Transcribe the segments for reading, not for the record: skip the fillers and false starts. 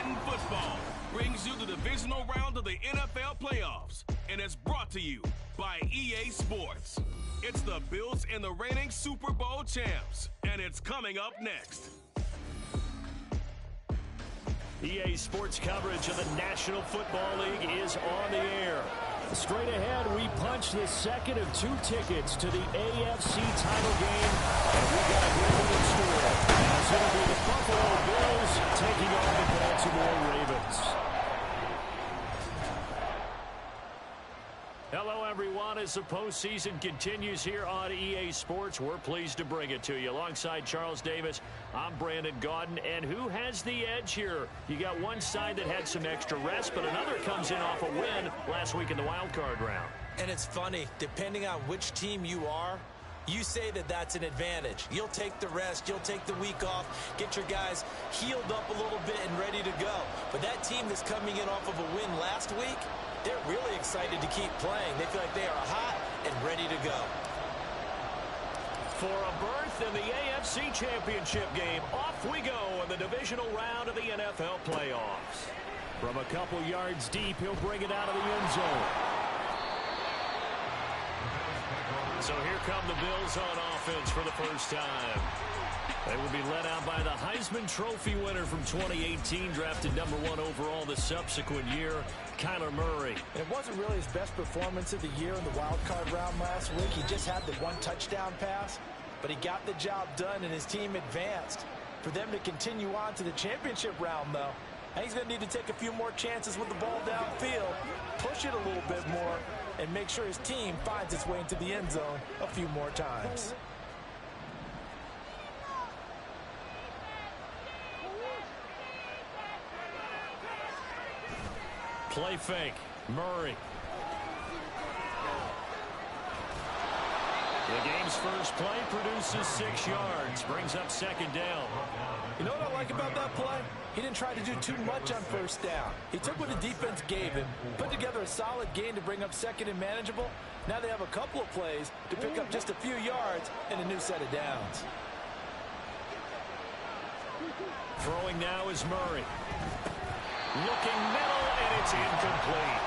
Madden Football brings you the divisional round of the NFL playoffs, and it's brought to you by EA Sports. It's the Bills and the reigning Super Bowl champs, and it's coming up next. EA Sports coverage of the National Football League is on the air. Straight ahead, we punch the second of 2 tickets to the AFC title game, and we got a great one in store, as it'll be the Buffalo Bills taking on the Baltimore Ravens. Hello, everyone. As the postseason continues here on EA Sports, we're pleased to bring it to you. Alongside Charles Davis, I'm Brandon Gaudin. And who has the edge here? You got one side that had some extra rest, but another comes in off a win last week in the wild card round. And it's funny, depending on which team you are, you say that that's an advantage. You'll take the rest, you'll take the week off, get your guys healed up a little bit and ready to go. But that team that's coming in off of a win last week, they're really excited to keep playing. They feel like they are hot and ready to go. For a berth in the AFC Championship game, off we go in the divisional round of the NFL playoffs. From a couple yards deep, he'll bring it out of the end zone. So here come the Bills on offense for the first time. They will be led out by the Heisman Trophy winner from 2018, drafted #1 overall the subsequent year, Kyler Murray. And it wasn't really his best performance of the year in the wild card round last week. He just had the 1 touchdown pass, but he got the job done and his team advanced. For them to continue on to the championship round, though, he's going to need to take a few more chances with the ball downfield, push it a little bit more, and make sure his team finds its way into the end zone a few more times. Play fake. Murray. The game's first play produces 6 yards. Brings up second down. You know what I like about that play? He didn't try to do too much on first down. He took what the defense gave him, put together a solid gain to bring up second and manageable. Now they have a couple of plays to pick up just a few yards and a new set of downs. Throwing now is Murray. Looking middle, and it's incomplete.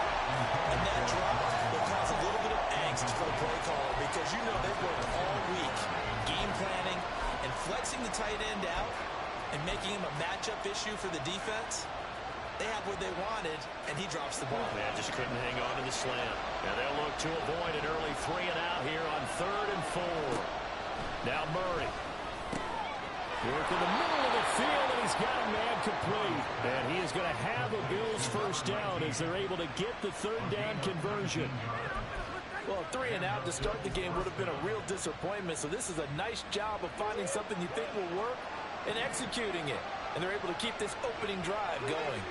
And that drop will cause a little bit of angst for the play caller because you know they've worked all week game planning and flexing the tight end out and making him a matchup issue for the defense. They have what they wanted, and he drops the ball. Man, just couldn't hang on to the slam. And they'll look to avoid an early 3 and out here on 3rd and 4. Now Murray. Work in the middle of the field, and he's got a man complete. And he is going to have a Bills first down as they're able to get the 3rd down conversion. Well, 3 and out to start the game would have been a real disappointment, so this is a nice job of finding something you think will work and executing it. And they're able to keep this opening drive going.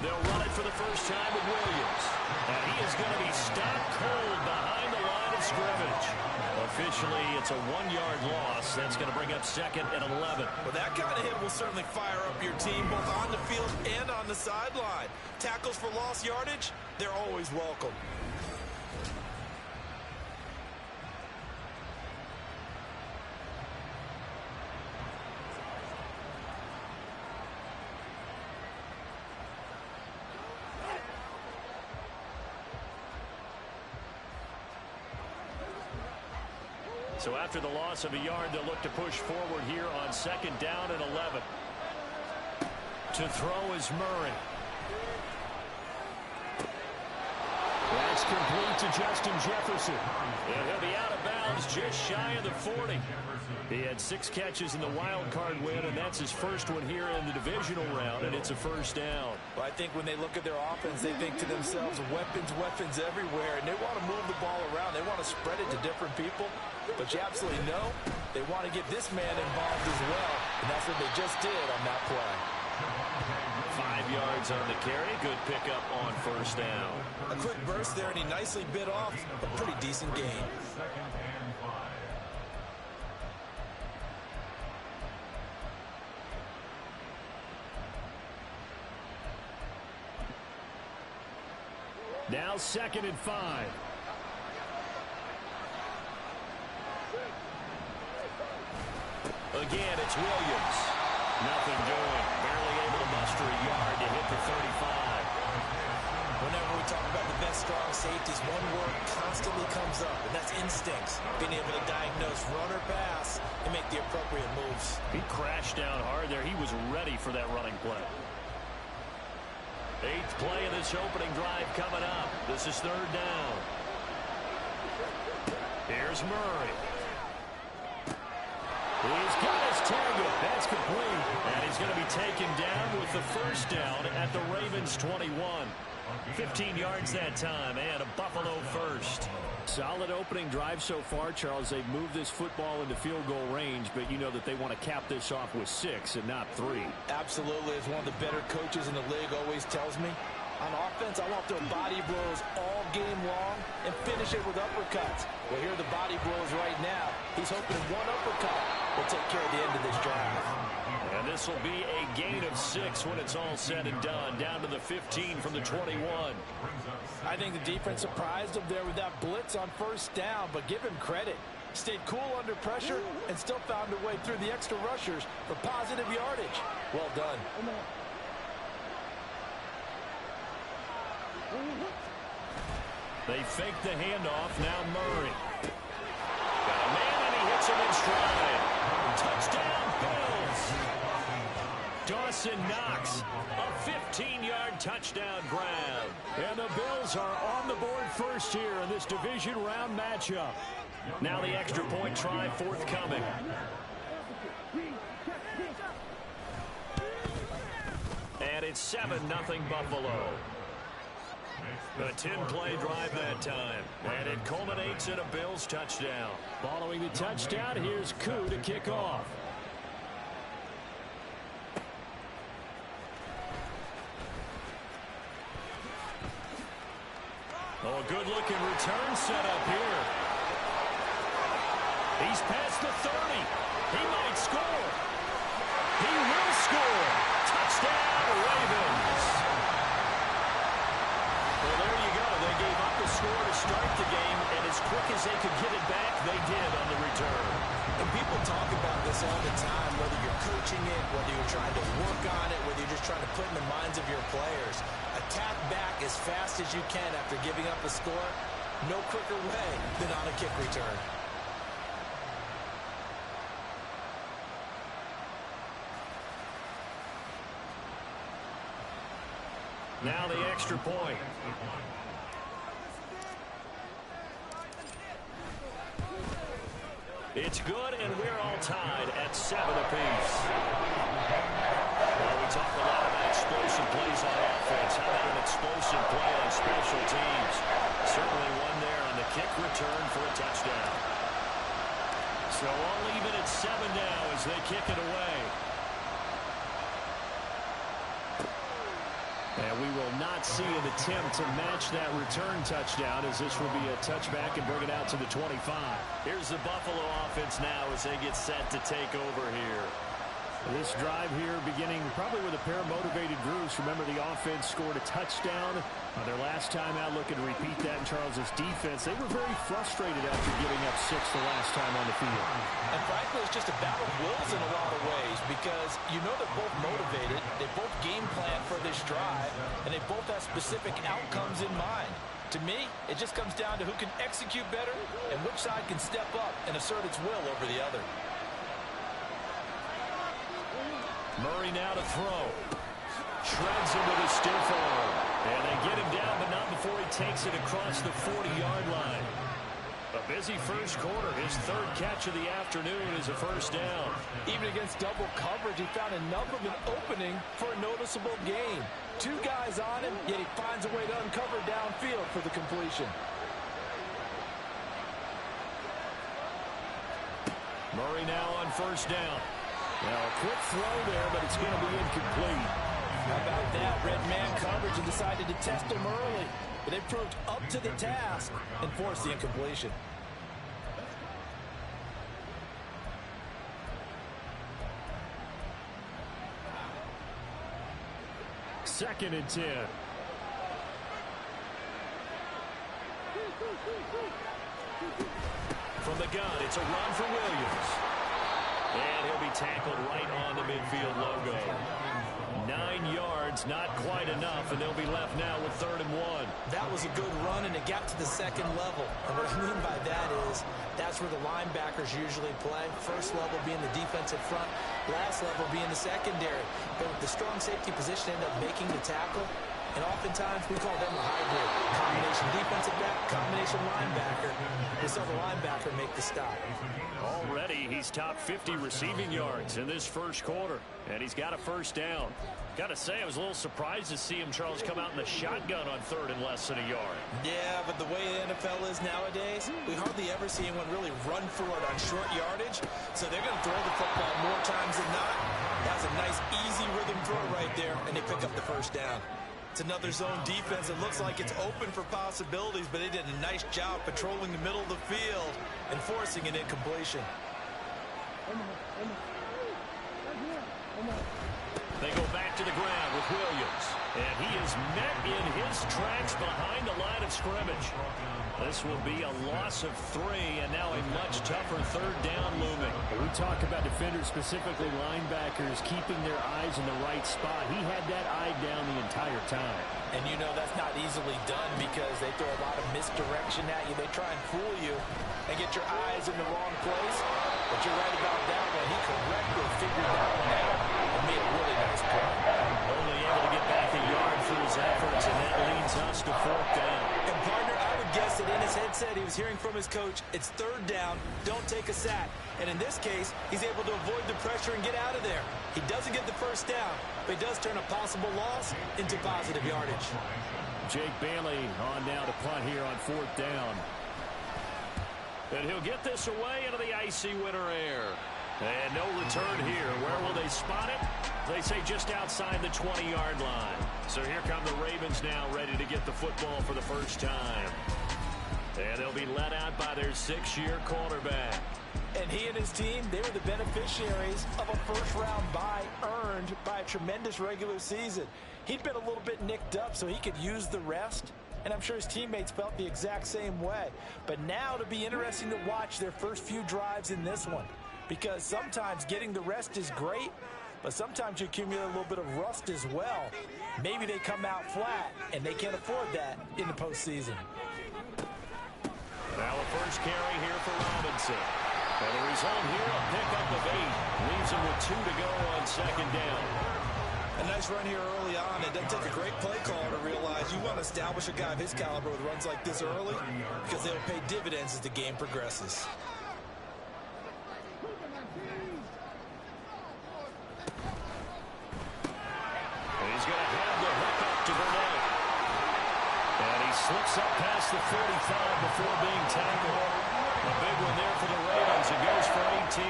They'll run it for the first time with Williams. And he is going to be stopped cold behind the line of scrimmage. Officially, it's a 1-yard loss. That's going to bring up 2nd and 11. Well, that kind of hit will certainly fire up your team, both on the field and on the sideline. Tackles for lost yardage, they're always welcome. So after the loss of a yard, they'll look to push forward here on 2nd down and 11. To throw is Murray. That's complete to Justin Jefferson. And he'll be out of bounds just shy of the 40. He had 6 catches in the wild card win, and that's his first one here in the divisional round, and it's a first down. Well, I think when they look at their offense, they think to themselves, weapons, weapons everywhere, and they want to move the ball around. They want to spread it to different people, but you absolutely know they want to get this man involved as well, and that's what they just did on that play. 5 yards on the carry. Good pickup on first down. A quick burst there, and he nicely bit off a pretty decent gain. Now 2nd and 5. Again, it's Williams. Nothing doing. Barely able to at the 35. Whenever we talk about the best strong safeties, one word constantly comes up, and that's instincts. Being able to diagnose run or pass and make the appropriate moves. He crashed down hard there. He was ready for that running play. 8th play of this opening drive coming up. This is 3rd down. Here's Murray. He's got his target. That's complete. And he's going to be taken down with the first down at the Ravens 21. 15 yards that time, and a Buffalo first. Solid opening drive so far, Charles. They've moved this football into field goal range, but you know that they want to cap this off with 6 and not 3. Absolutely. As one of the better coaches in the league always tells me, on offense, I want their body blows all game long and finish it with uppercuts. Well, here are the body blows right now. He's hoping one uppercut will take care of the end of this drive. And this will be a gain of 6 when it's all said and done. Down to the 15 from the 21. I think the defense surprised him there with that blitz on first down, but give him credit. Stayed cool under pressure and still found a way through the extra rushers for positive yardage. Well done. They fake the handoff. Now Murray. Got a man, and he hits him in stride. Touchdown, Bills. Dawson Knox, a 15-yard touchdown grab. And the Bills are on the board first here in this division round matchup. Now the extra point try forthcoming. And it's 7-0 Buffalo. A 10-play drive that time. And it culminates in a Bills touchdown. Following the touchdown, here's Koo to kick off. Oh, a good-looking return set up here. He's past the 30. He might score. He will score. Touchdown, Ravens. Well, there you go. They gave up the score to start the game, and as quick as they could get it back, they did on the return. And people talk about this all the time, whether you're coaching it, whether you're trying to work on it, whether you're just trying to put in the minds of your players. Attack back as fast as you can after giving up a score. No quicker way than on a kick return. Now the extra point. It's good, and we're all tied at 7 apiece. Well, we talk a lot about explosive plays on offense. How about an explosive play on special teams? Certainly one there on the kick return for a touchdown. So all even at 7 now as they kick it away. And we will not see an attempt to match that return touchdown, as this will be a touchback and bring it out to the 25. Here's the Buffalo offense now as they get set to take over here. This drive here beginning probably with a pair of motivated groups. Remember, the offense scored a touchdown their last time out. Looking to repeat that in Charles's defense. They were very frustrated after giving up 6 the last time on the field. And frankly, it's just a battle of wills in a lot of ways, because you know they're both motivated. They both game plan for this drive, and they both have specific outcomes in mind. To me, it just comes down to who can execute better and which side can step up and assert its will over the other. Murray now to throw. Shreds him with a stiff arm. And they get him down, but not before he takes it across the 40-yard line. A busy first quarter. His 3rd catch of the afternoon is a first down. Even against double coverage, he found enough of an opening for a noticeable gain. 2 guys on him, yet he finds a way to uncover downfield for the completion. Murray now on first down. Now a quick throw there, but it's going to be incomplete. How about that? Red man coverage and decided to test him early. But they proved up to the task and forced the incompletion. Second and 10. From the gun, it's a run for Williams. And he'll be tackled right on the midfield logo. 9 yards yards, not quite enough, and they'll be left now with 3rd and 1. That was a good run, and it got to the second level. And what I mean by that is that's where the linebackers usually play. First level being the defensive front, last level being the secondary. But the strong safety position ended up making the tackle, and oftentimes we call them a hybrid. Combination defensive back, combination linebacker. We saw the linebacker make the stop. Already he's top 50 receiving yards in this first quarter, and he's got a first down. Got to say, I was a little surprised to see him, Charles, come out in the shotgun on 3rd and less than a yard. Yeah, but the way the NFL is nowadays, we hardly ever see anyone really run for it on short yardage. So they're going to throw the football more times than not. That was a nice, easy rhythm throw right there, and they pick up the first down. It's another zone defense. It looks like it's open for possibilities, but they did a nice job patrolling the middle of the field and forcing an incompletion. They go back to the ground with Williams, and he is met in his tracks behind the line of scrimmage. This will be a loss of 3, and now a much tougher 3rd down looming. We talk about defenders, specifically linebackers, keeping their eyes in the right spot. He had that eye down the entire time. And you know that's not easily done because they throw a lot of misdirection at you. They try and fool you and get your eyes in the wrong place. But you're right about that one. He correctly figured that one out and made a really nice play. Only able to get back a yard through his efforts, and that leads us to 4th down. And partner, I would guess that in his headset he was hearing from his coach, it's 3rd down, don't take a sack. And in this case, he's able to avoid the pressure and get out of there. He doesn't get the first down, but he does turn a possible loss into positive yardage. Jake Bailey on now to punt here on 4th down. And he'll get this away into the icy winter air. And no return here. Where will they spot it? They say just outside the 20-yard line. So here come the Ravens now, ready to get the football for the first time. And they'll be let out by their 6th-year quarterback. And he and his team, they were the beneficiaries of a first-round bye earned by a tremendous regular season. He'd been a little bit nicked up, so he could use the rest. And I'm sure his teammates felt the exact same way. But now it'll be interesting to watch their first few drives in this one. Because sometimes getting the rest is great, but sometimes you accumulate a little bit of rust as well. Maybe they come out flat, and they can't afford that in the postseason. Now a first carry here for Robinson. And the result here, a pickup of 8. Leaves him with 2 to go on 2nd down. A nice run here early on. It doesn't take a great play caller to realize you want to establish a guy of his caliber with runs like this early because they'll pay dividends as the game progresses. And he's going to have the hook up to Burnett. And he slips up past the 45 before being tackled. A big one there for the Ravens. It goes for 18.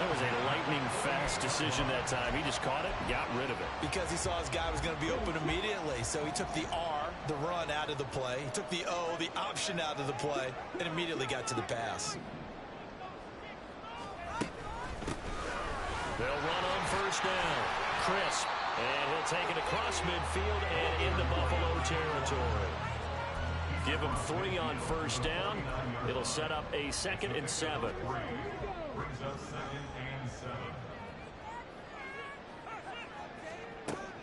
That was a lightning-fast decision that time. He just caught it and got rid of it. Because he saw his guy was going to be open immediately. So he took the R, the run, out of the play. He took the O, the option, out of the play, and immediately got to the pass. They'll run on first down. Crisp. And he'll take it across midfield and into Buffalo territory. Give him 3 on first down. It'll set up a 2nd and 7.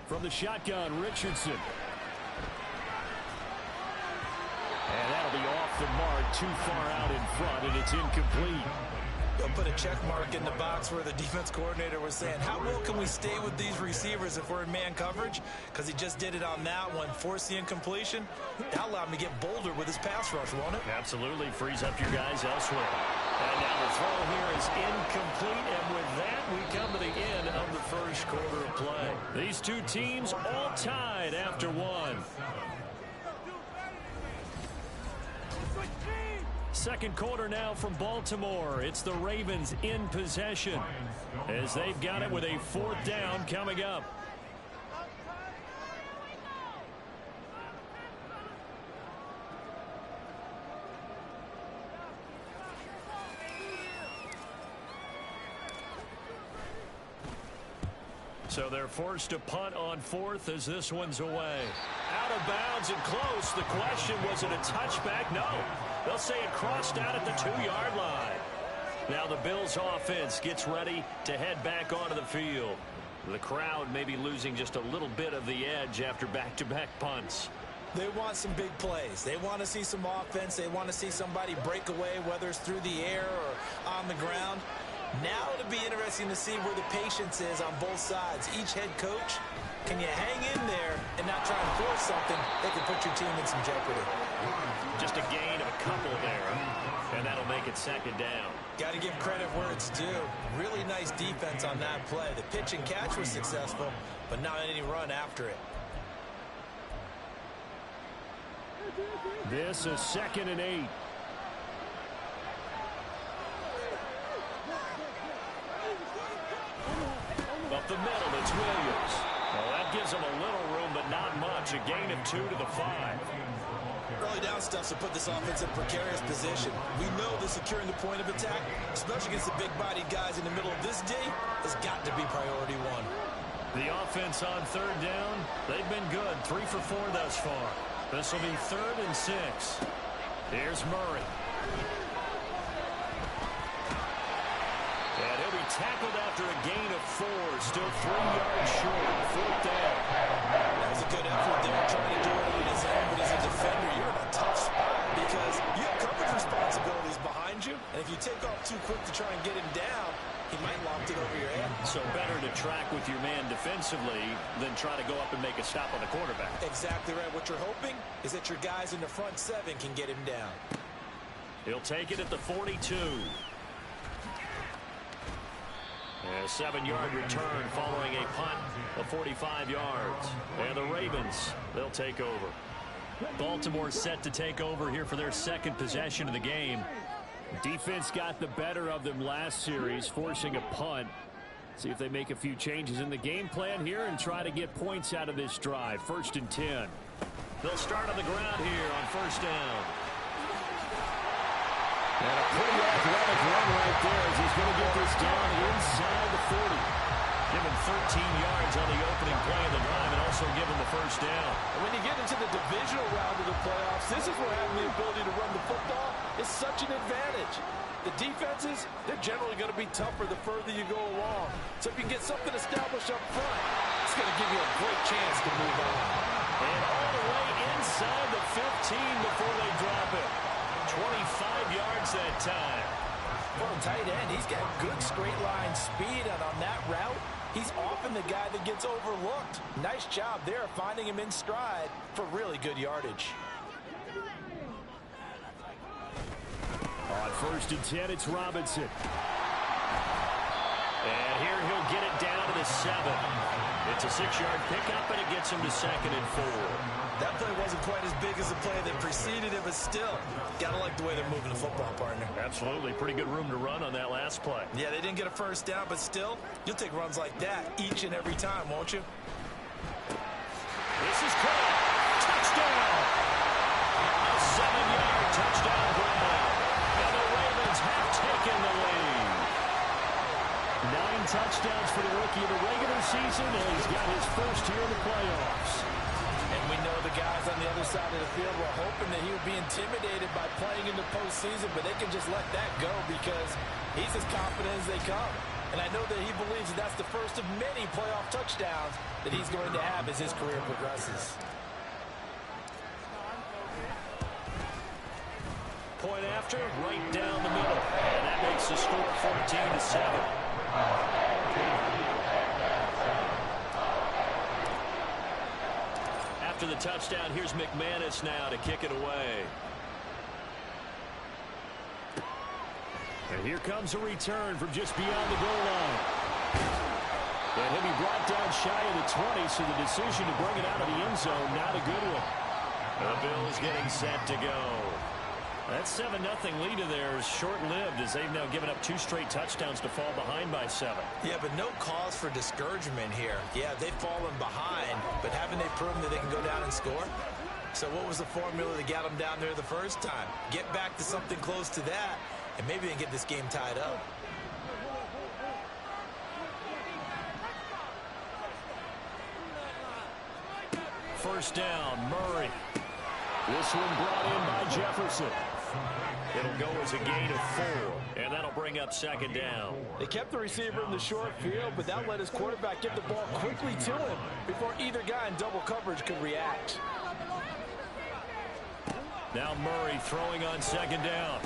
From the shotgun, Richardson. And that'll be off the mark, too far out in front, and it's incomplete. They'll put a check mark in the box where the defense coordinator was saying, how well can we stay with these receivers if we're in man coverage? Because he just did it on that one, forced the incompletion. That allowed him to get bolder with his pass rush, won't it? Absolutely, frees up your guys elsewhere. And now the throw here is incomplete, and with that, we come to the end of the first quarter of play. These two teams all tied after 1. Second quarter now from Baltimore. It's the Ravens in possession as they've got it with a 4th down coming up. So they're forced to punt on 4th as this one's away. Out of bounds and close. The question, was it a touchback? No. They'll say it crossed out at the 2-yard line. Now the Bills offense gets ready to head back onto the field. The crowd may be losing just a little bit of the edge after back-to-back punts. They want some big plays. They want to see some offense. They want to see somebody break away, whether it's through the air or on the ground. Now it'll be interesting to see where the patience is on both sides. Each head coach, can you hang in there and not try and force something that can put your team in some jeopardy? Just a gain of a couple there, and that'll make it second down. Got to give credit where it's due. Really nice defense on that play. The pitch and catch was successful, but not any run after it. This is 2nd and 8. Up the middle, it's Williams. Well, that gives him a little room, but not much. A gain of 2 to the 5. Early down stuff to put this offense in a precarious position. We know that securing the point of attack, especially against the big-bodied guys in the middle of this day, has got to be priority one. The offense on 3rd down, they've been good. 3 for 4 thus far. This will be 3rd and 6. Here's Murray. And he'll be tackled after a gain of 4. Still 3 yards short. 4th down. That was a good effort there, trying to do it on his own, but as a defender, you're in a tough spot because you have coverage responsibilities behind you, and if you take off too quick to try and get him down, he might loft it over your head. So better to track with your man defensively than try to go up and make a stop on the quarterback. Exactly right. What you're hoping is that your guys in the front 7 can get him down. He'll take it at the 42. A 7-yard return following a punt of 45 yards. And the Ravens, they'll take over. Baltimore set to take over here for their 2nd possession of the game. Defense got the better of them last series, forcing a punt. See if they make a few changes in the game plan here and try to get points out of this drive. 1st and 10. They'll start on the ground here on 1st down. And a pretty athletic run right there as he's going to get this down inside the 40. Give him 13 yards on the opening play of the drive and also give him the 1st down. And when you get into the divisional round of the playoffs, this is where having the ability to run the football is such an advantage. The defenses, they're generally going to be tougher the further you go along. So if you can get something established up front, it's going to give you a great chance to move on. And all the way inside the 15 before they drop it. 25 yards that time. For a tight end, he's got good straight line speed, and on that route, he's often the guy that gets overlooked. Nice job there finding him in stride for really good yardage. On 1st and 10, it's Robinson. And here he'll get it down to the 7. It's a 6-yard pickup, and it gets him to 2nd and 4. That play wasn't quite as big as the play that preceded it, but still, gotta like the way they're moving the football, partner. Absolutely. Pretty good room to run on that last play. Yeah, they didn't get a 1st down, but still, you'll take runs like that each and every time, won't you? This is caught. Touchdown. A 7-yard touchdown grab. And the Ravens have taken the lead. 9 touchdowns for the rookie in the regular season, and he's got his 1st here in the playoffs. And we know the guys on the other side of the field were hoping that he would be intimidated by playing in the postseason, but they can just let that go because he's as confident as they come. And I know that he believes that that's the first of many playoff touchdowns that he's going to have as his career progresses. Point after, right down the middle. And that makes the score 14-7. After the touchdown, here's McManus now to kick it away. And here comes a return from just beyond the goal line. And he'll be brought down shy of the 20, so the decision to bring it out of the end zone, not a good one. The Bills getting set to go. That 7-0 lead of theirs short-lived as they've now given up 2 straight touchdowns to fall behind by 7. Yeah, but no cause for discouragement here. Yeah, they've fallen behind, but haven't they proven that they can go down and score? So what was the formula that got them down there the first time? Get back to something close to that, and maybe they can get this game tied up. First down, Murray. This one brought in by Jefferson. It'll go as a gain of 4, and that'll bring up second down. They kept the receiver in the short field, but that let his quarterback get the ball quickly to him before either guy in double coverage could react. Now Murray throwing on second down.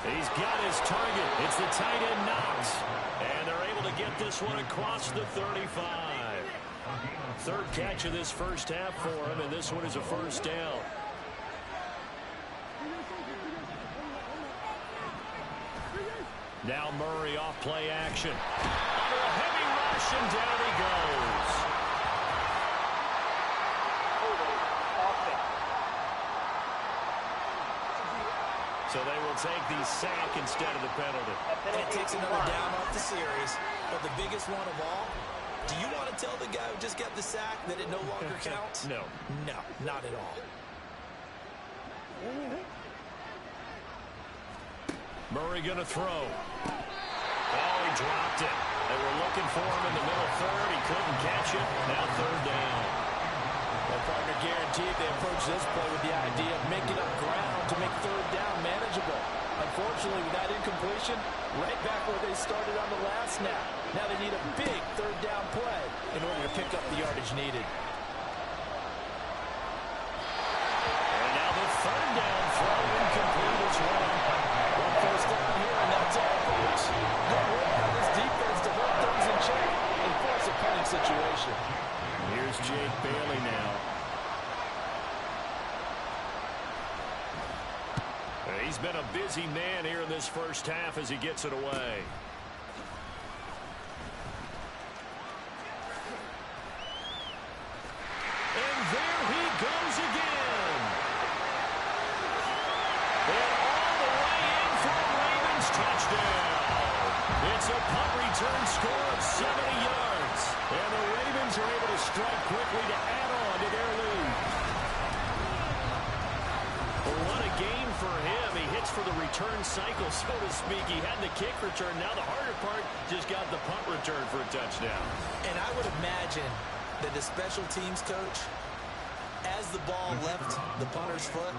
He's got his target. It's the tight end Knox. And they're able to get this one across the 35. Third catch of this first half for him, and this one is a first down. Now Murray off play action. Under a heavy rush, and down he goes. So they will take the sack instead of the penalty. And it takes another down off the series. But the biggest one of all, do you want to tell the guy who just got the sack that it no longer counts? No. No, not at all. Murray going to throw. Oh, he dropped it. They were looking for him in the middle third. He couldn't catch it. Now third down. Their partner guaranteed they approach this play with the idea of making up ground to make third down manageable. Unfortunately, with that incompletion, right back where they started on the last snap. Now they need a big third down play in order to pick up the yardage needed. And now the third down throw incomplete as well. One first down here, and that's all, folks. Good work by this defense to hold things in check and force a punting situation. Here's Jake Bailey now. He's been a busy man here in this first half as he gets it away. And there he goes again. And all the way in for a Ravens touchdown. It's a punt return score of 70 yards. And the Ravens are able to strike quickly to add on to their lead. Well, what a game for him. He hits for the return cycle, so to speak. He had the kick return. Now the harder part, just got the punt return for a touchdown. And I would imagine that the special teams coach, as the ball left the punter's foot,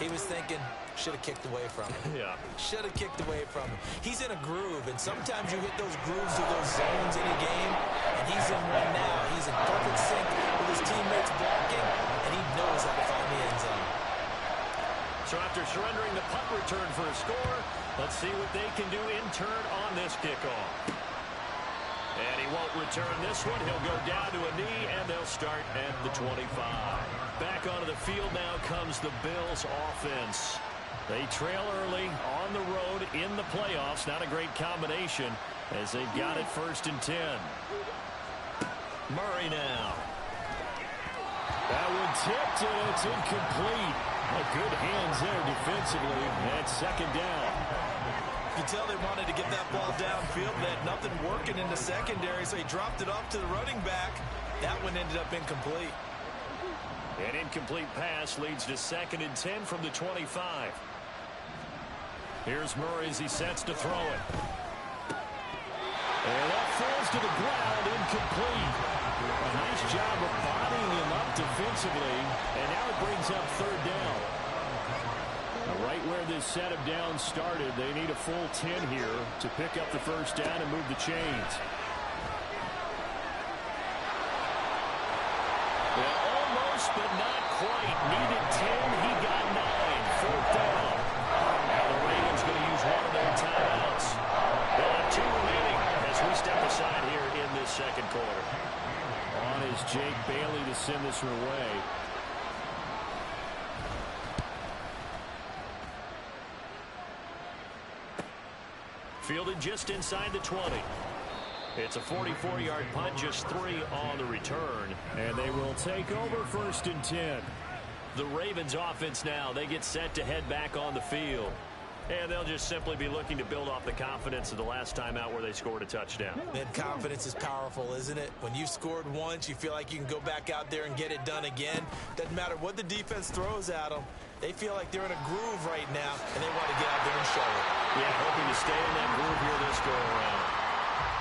he was thinking, should have kicked away from him. Yeah. Should have kicked away from him. He's in a groove, and sometimes you hit those grooves or those zones in a game, and he's in one now. He's in perfect sync with his teammates blocking, and he knows how to find the end zone. So after surrendering the punt return for a score, let's see what they can do in turn on this kickoff. And he won't return this one. He'll go down to a knee, and they'll start at the 25. Back onto the field now comes the Bills offense. They trail early on the road in the playoffs. Not a great combination as they've got it 1st and 10. Murray now. That one tipped, and it's incomplete. Good hands there defensively. And second down. You can tell they wanted to get that ball downfield. They had nothing working in the secondary, so he dropped it off to the running back. That one ended up incomplete. An incomplete pass leads to 2nd and 10 from the 25. Here's Murray as he sets to throw it. And that falls to the ground, incomplete. A nice job of bodying him up defensively, and now it brings up third down. Right where this set of downs started, they need a full 10 here to pick up the first down and move the chains. Well, almost, but not quite. Needed 10, he got 9. Fourth down. Now the Ravens going to use one of their timeouts. They'll have 2 remaining as we step aside here in this second quarter. On is Jake Bailey to send this one away. Fielded just inside the 20. It's a 44-yard punt, just 3 on the return. And they will take over 1st and 10. The Ravens offense now, they get set to head back on the field. And they'll just simply be looking to build off the confidence of the last time out where they scored a touchdown. That confidence is powerful, isn't it? When you've scored once, you feel like you can go back out there and get it done again. Doesn't matter what the defense throws at them. They feel like they're in a groove right now, and they want to get out there and show it. Yeah, hoping to stay in that groove here this go around.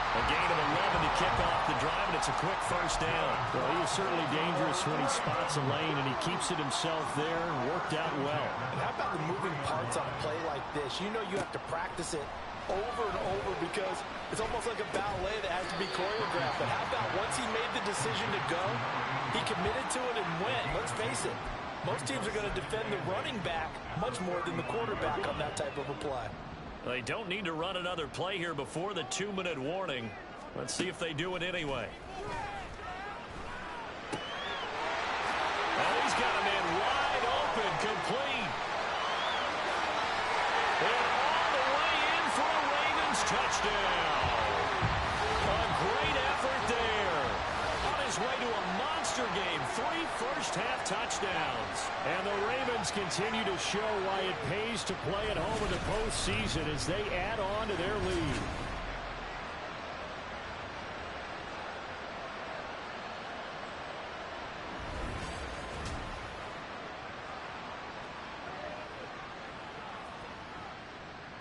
A gain of 11 to kick off the drive, and it's a quick first down. Well, he is certainly dangerous when he spots a lane, and he keeps it himself there and worked out well. And how about the moving parts on a play like this? You know you have to practice it over and over because it's almost like a ballet that has to be choreographed. But how about once he made the decision to go, he committed to it and went. Let's face it, most teams are going to defend the running back much more than the quarterback on that type of a play. They don't need to run another play here before the 2-minute warning. Let's see if they do it anyway. And he's got a man wide open, complete. And all the way in for a Ravens touchdown. A great effort there. On his way to a monster game, 3 first-half touchdowns. And the Ravens continue to show why it pays to play at home in the postseason as they add on to their lead.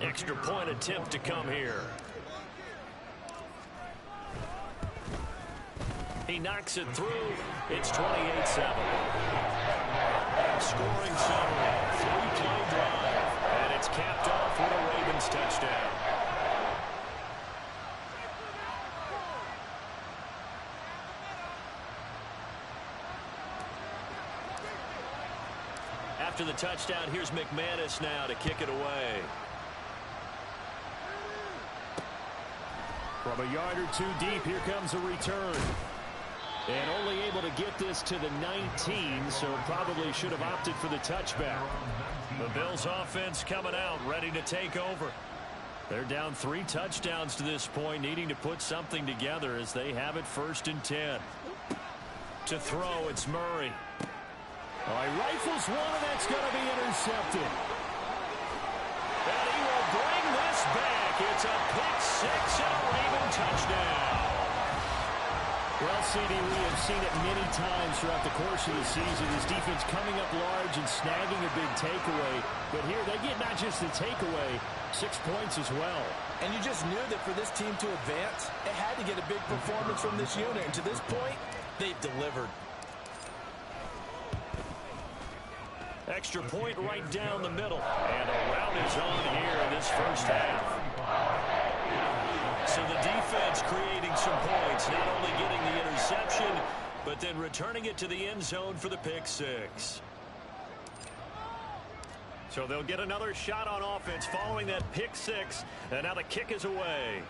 Extra point attempt to come here. He knocks it through. It's 28-7. Scoring summary. 3-play drive. And it's capped off with a Ravens touchdown. After the touchdown, here's McManus now to kick it away. From a yard or 2 deep, here comes a return. And only able to get this to the 19, so probably should have opted for the touchback. The Bills offense coming out, ready to take over. They're down 3 touchdowns to this point, needing to put something together as they have it 1st and 10. To throw, it's Murray. Oh, he rifles one, and that's going to be intercepted. And he will bring this back. It's a pick-6 and a Raven touchdown. Well, CD, we have seen it many times throughout the course of the season. His defense coming up large and snagging a big takeaway. But here, they get not just the takeaway, 6 points as well. And you just knew that for this team to advance, it had to get a big performance from this unit. And to this point, they've delivered. Extra point right down the middle. And a rout is on here in this first half. So the defense creating some points, not only getting the interception, but then returning it to the end zone for the pick-6. So they'll get another shot on offense following that pick-6, and now the kick is away.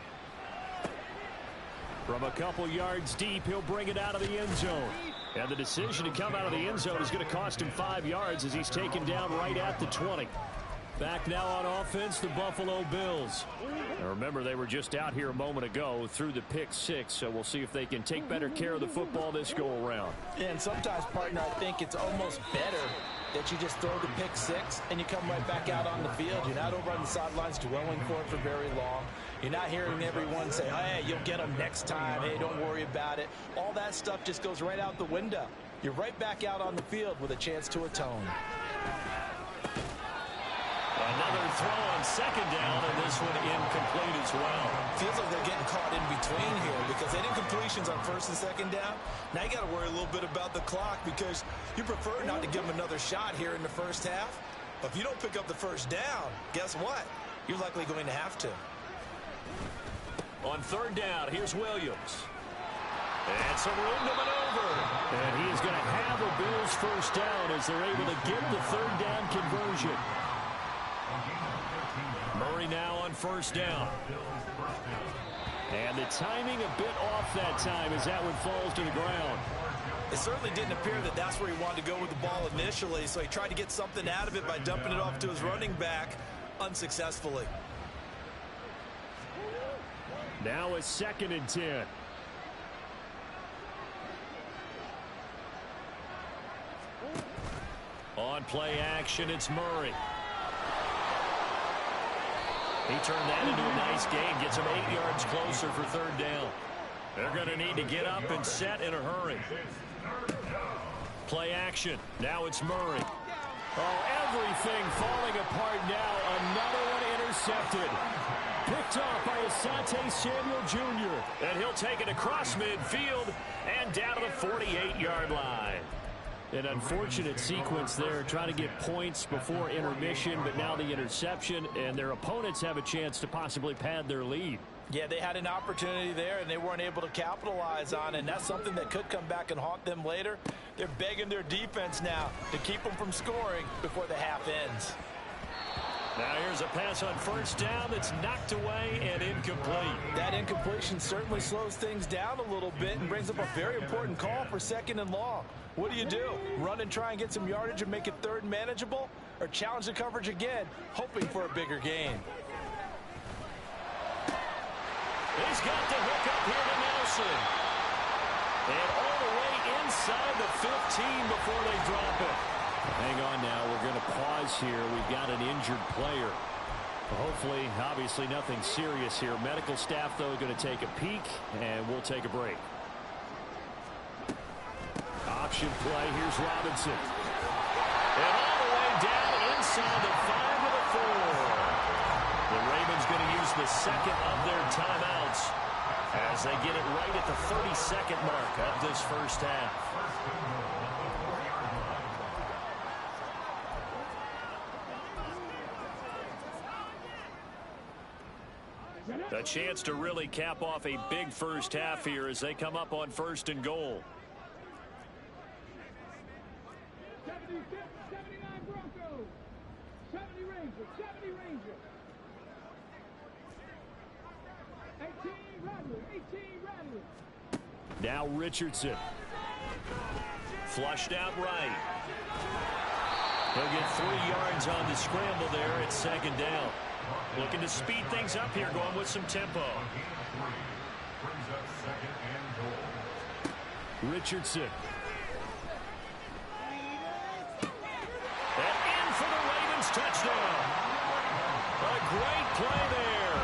From a couple yards deep, he'll bring it out of the end zone. And the decision to come out of the end zone is going to cost him 5 yards as he's taken down right at the 20. Back now on offense, the Buffalo Bills. Now remember, they were just out here a moment ago through the pick-6, so we'll see if they can take better care of the football this go-around. And sometimes, partner, I think it's almost better that you just throw the pick-6 and you come right back out on the field. You're not over on the sidelines dwelling for it for very long. You're not hearing everyone say, hey, you'll get them next time. Hey, don't worry about it. All that stuff just goes right out the window. You're right back out on the field with a chance to atone. Another throw on 2nd down, and this one incomplete as well. Feels like they're getting caught in between here because they did completions on 1st and 2nd down. Now you got to worry a little bit about the clock because you prefer not to give them another shot here in the first half. But if you don't pick up the 1st down, guess what? You're likely going to have to. On 3rd down, here's Williams. And some room to maneuver. And he is going to have a Bills 1st down as they're able to get the 3rd down conversion. Murray now on 1st down. And the timing a bit off that time as that one falls to the ground. It certainly didn't appear that that's where he wanted to go with the ball initially, so he tried to get something out of it by dumping it off to his running back unsuccessfully. Now a 2nd and 10. On play action, it's Murray. He turned that into a nice gain, gets him 8 yards closer for 3rd down. They're going to need to get up and set in a hurry. Play action. Now it's Murray. Oh, everything falling apart now. Another one intercepted. picked off by Asante Samuel Jr. And he'll take it across midfield and down to the 48-yard line. An unfortunate sequence there, trying to get points before intermission, but now the interception, and their opponents have a chance to possibly pad their lead. Yeah, they had an opportunity there, and they weren't able to capitalize on it, and that's something that could come back and haunt them later. They're begging their defense now to keep them from scoring before the half ends. Now here's a pass on first down that's knocked away and incomplete. That incompletion certainly slows things down a little bit and brings up a very important call for 2nd and long. What do? Run and try and get some yardage and make it 3rd and manageable? Or challenge the coverage again, hoping for a bigger gain? He's got the hook up here to Nelson. And all the way inside the 15 before they drop it. Hang on now. We're going to pause here. We've got an injured player. Hopefully, obviously, nothing serious here. Medical staff, though, going to take a peek, and we'll take a break. Option play. Here's Robinson. And all the way down inside the 5 to the 4. The Ravens going to use the 2nd of their timeouts as they get it right at the 32nd mark of this first half. A chance to really cap off a big first half here as they come up on 1st and goal. 79 Broncos, 70 Rangers, 70 Rangers. 18 Rattlers, 18 Rattlers. Now Richardson. Flushed out right. He'll get 3 yards on the scramble there at 2nd down. Looking to speed things up here, going with some tempo. Richardson. And in for the Ravens touchdown. A great play there.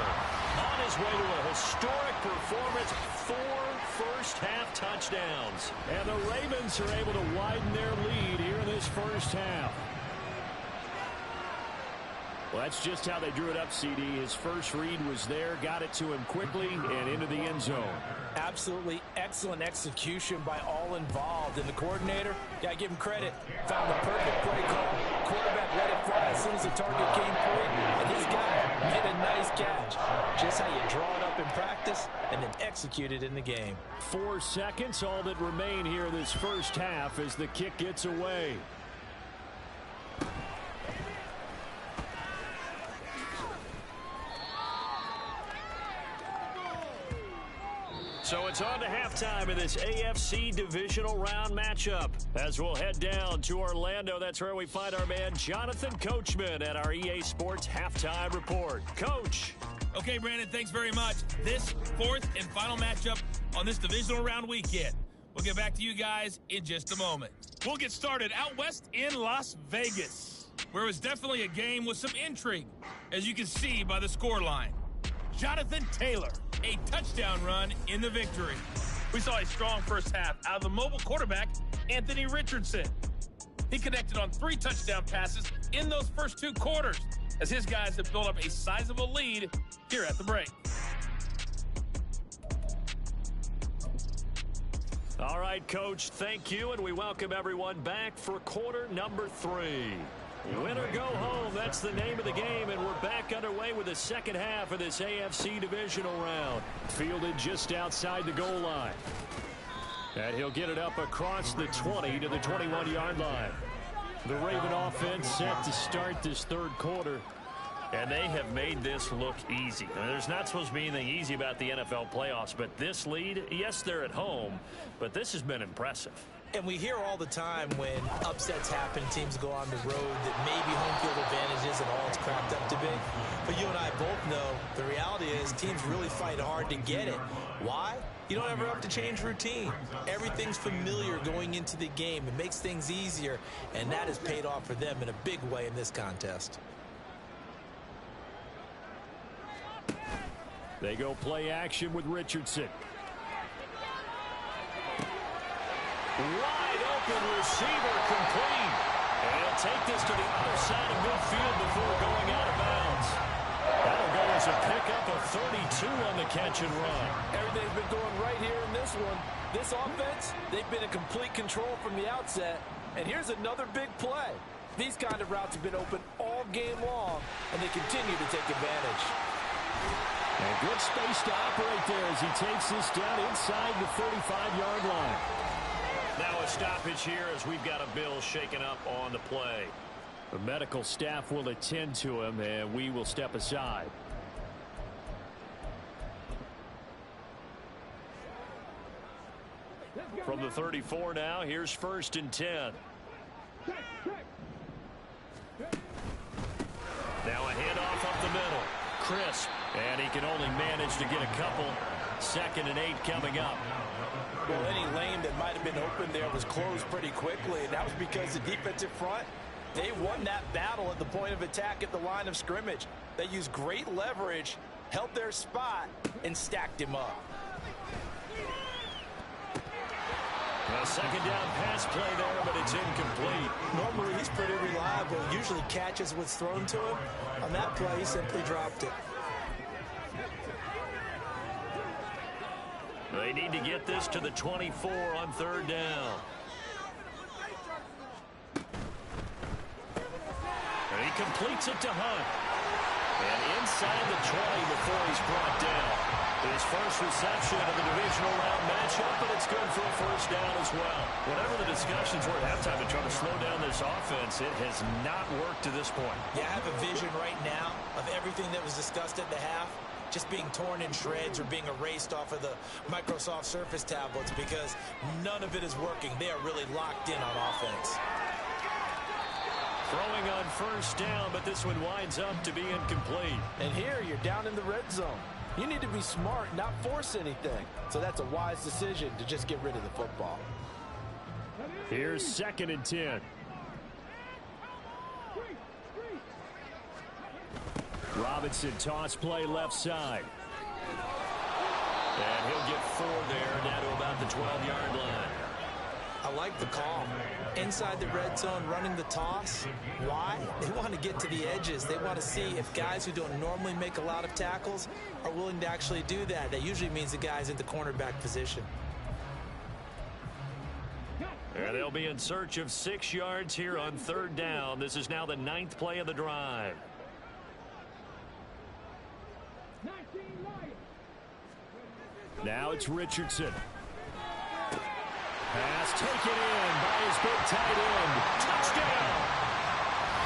On his way to a historic performance, 4 first-half touchdowns. And the Ravens are able to widen their lead here in this first half. Well, that's just how they drew it up, CD. His first read was there, got it to him quickly, and into the end zone. Absolutely excellent execution by all involved. And the coordinator, got to give him credit, found the perfect play call. Quarterback let it fly as soon as the target came through, and this guy made a nice catch. Just how you draw it up in practice and then execute it in the game. 4 seconds, all that remain here this first half as the kick gets away. So it's on to halftime in this AFC Divisional Round matchup. As we'll head down to Orlando, that's where we find our man Jonathan Coachman at our EA Sports Halftime Report. Coach. Okay, Brandon, thanks very much. This 4th and final matchup on this Divisional Round weekend. We'll get back to you guys in just a moment. We'll get started out west in Las Vegas, where it was definitely a game with some intrigue, as you can see by the scoreline. Jonathan Taylor, a touchdown run in the victory. We saw a strong first half out of the mobile quarterback, Anthony Richardson. He connected on 3 touchdown passes in those first 2 quarters, as his guys have built up a sizable lead here at the break. All right, Coach, thank you, and we welcome everyone back for quarter number 3. Win or go home, that's the name of the game, and we're back underway with the second half of this AFC Divisional Round. Fielded just outside the goal line. And he'll get it up across the 20 to the 21-yard line. The Raven offense set to start this 3rd quarter. And they have made this look easy. I mean, there's not supposed to be anything easy about the NFL playoffs, but this lead, yes, they're at home, but this has been impressive. And we hear all the time when upsets happen, teams go on the road, that maybe home field advantage isn't all it's cracked up to be. But you and I both know the reality is teams really fight hard to get it. Why? You don't ever have to change routine. Everything's familiar going into the game. It makes things easier, and that has paid off for them in a big way in this contest. They go play action with Richardson. Wide open receiver complete. And he'll take this to the other side of midfield before going out of bounds. That'll go there's a pickup of 32 on the catch and run. Everything's been going right here in this one. This offense, they've been in complete control from the outset. And here's another big play. These kind of routes have been open all game long, and they continue to take advantage. And good space to operate there as he takes this down inside the 35-yard line. Now a stoppage here as we've got a Bill shaken up on the play. The medical staff will attend to him, and we will step aside. From the 34 now, here's 1st and 10. Now a handoff up the middle. Crisp. And he can only manage to get a couple. 2nd and 8 coming up. Well, any lane that might have been open there was closed pretty quickly, and that was because the defensive front, they won that battle at the point of attack at the line of scrimmage. They used great leverage, held their spot, and stacked him up. A 2nd down pass play there, but it's incomplete. Normally, he's pretty reliable. Usually catches what's thrown to him. On that play, he simply dropped it. They need to get this to the 24 on 3rd down. And he completes it to Hunt. And inside the 20 before he's brought down. His first reception of the divisional round matchup, but it's good for a 1st down as well. Whatever the discussions were at halftime to try to slow down this offense, it has not worked to this point. Yeah, I have a vision right now of everything that was discussed at the half just being torn in shreds or being erased off of the Microsoft Surface tablets because none of it is working. They are really locked in on offense. Throwing on 1st down, but this one winds up to be incomplete. And here you're down in the red zone. You need to be smart, not force anything. So that's a wise decision to just get rid of the football. Here's 2nd and 10. Robinson toss play left side. And he'll get 4 there, down to about the 12-yard line. I like the call. Inside the red zone, running the toss. Why? They want to get to the edges. They want to see if guys who don't normally make a lot of tackles are willing to actually do that. That usually means the guy's in the cornerback position. And they'll be in search of 6 yards here on 3rd down. This is now the 9th play of the drive. Now it's Richardson. Pass taken in by his big tight end. Touchdown!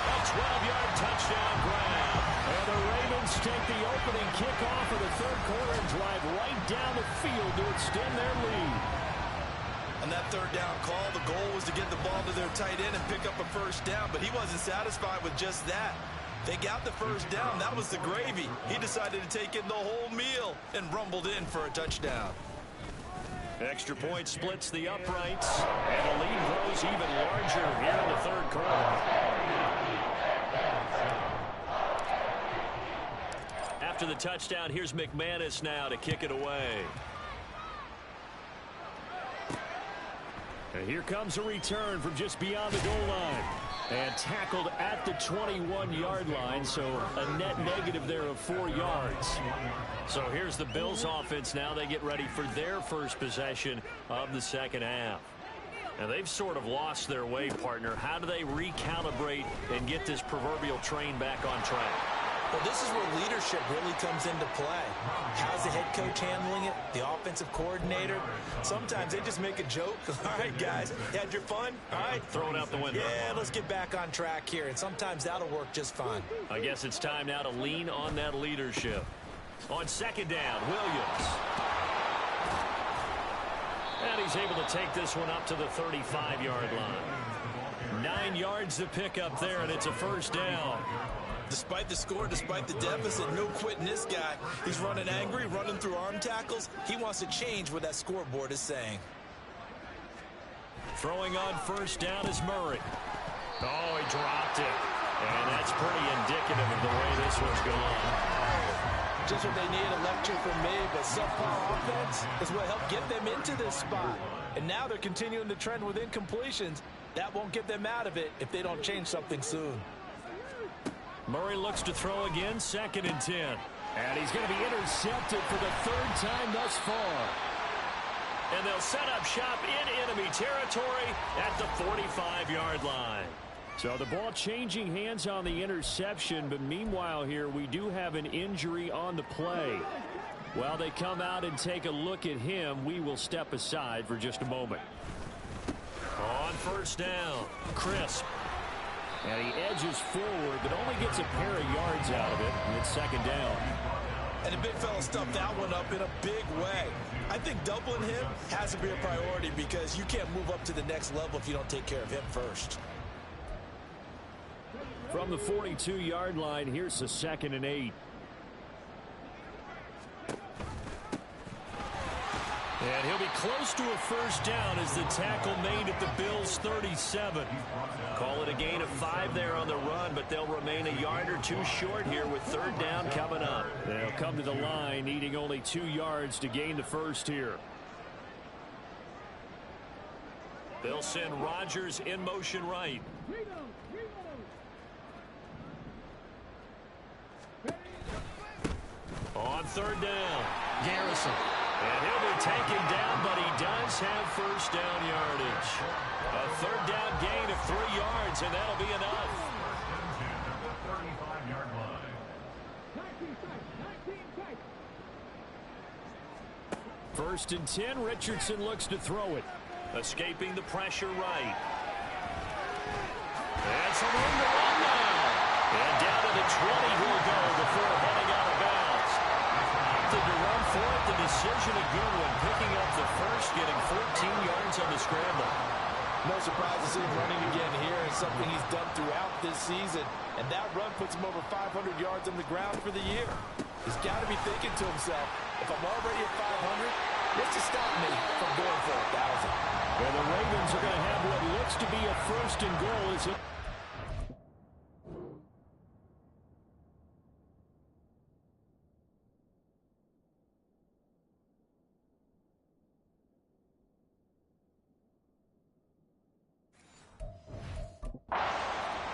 A 12-yard touchdown grab. And the Ravens take the opening kickoff of the 3rd quarter and drive right down the field to extend their lead. On that 3rd down call, the goal was to get the ball to their tight end and pick up a 1st down, but he wasn't satisfied with just that. They got the 1st down. That was the gravy. He decided to take in the whole meal and rumbled in for a touchdown. Extra point splits the uprights, and the lead grows even larger here in the 3rd quarter. After the touchdown, here's McManus now to kick it away. And here comes a return from just beyond the goal line. And tackled at the 21-yard line, so a net negative there of 4 yards. So here's the Bills offense now. They get ready for their first possession of the 2nd half. And they've sort of lost their way, partner. How do they recalibrate and get this proverbial train back on track? Well, this is where leadership really comes into play. How's the head coach handling it? The offensive coordinator? Sometimes they just make a joke. All right, guys, you had your fun? All right. Throw it out the window. Yeah, let's get back on track here. And sometimes that'll work just fine. I guess it's time now to lean on that leadership. On 2nd down, Williams. And he's able to take this one up to the 35-yard line. 9 yards to pick up there, and it's a 1st down. Despite the score, despite the deficit, no quitting this guy. He's running angry, running through arm tackles. He wants to change what that scoreboard is saying. Throwing on 1st down is Murray. Oh, he dropped it. And that's pretty indicative of the way this one's going. Just what they need, a lecture from me, but subpar offense is what helped get them into this spot. And now they're continuing the trend with incompletions. That won't get them out of it if they don't change something soon. Murray looks to throw again, 2nd and 10. And he's going to be intercepted for the third time thus far. And they'll set up shop in enemy territory at the 45-yard line. So the ball changing hands on the interception, but meanwhile here we do have an injury on the play. While they come out and take a look at him, we will step aside for just a moment. On first down, Crisp. And he edges forward, but only gets a pair of yards out of it, and it's second down. And the big fella stuffed that one up in a big way. I think doubling him has to be a priority because you can't move up to the next level if you don't take care of him first. From the 42-yard line, here's the 2nd and 8. And he'll be close to a first down as the tackle made at the Bills' 37. Call it a gain of 5 there on the run, but they'll remain a yard or two short here with third down coming up. They'll come to the line needing only 2 yards to gain the first here. They'll send Rodgers in motion right. On third down, Garrison. And he'll be taken down, but he does have first down yardage. A third down gain of 3 yards, and that'll be enough. First and 10, Richardson looks to throw it. Escaping the pressure right. And some room to run now. And down to the 20 he'll go before heading out of bounds. Opted to run for it. The decision a good one. Picking up the first, getting 14 yards on the scramble. No surprise to see him running again here. It's something he's done throughout this season. And that run puts him over 500 yards on the ground for the year. He's got to be thinking to himself, if I'm already at 500, what's to stop me from going for 1,000? Well, the Ravens are going to have what looks to be a first and goal as it...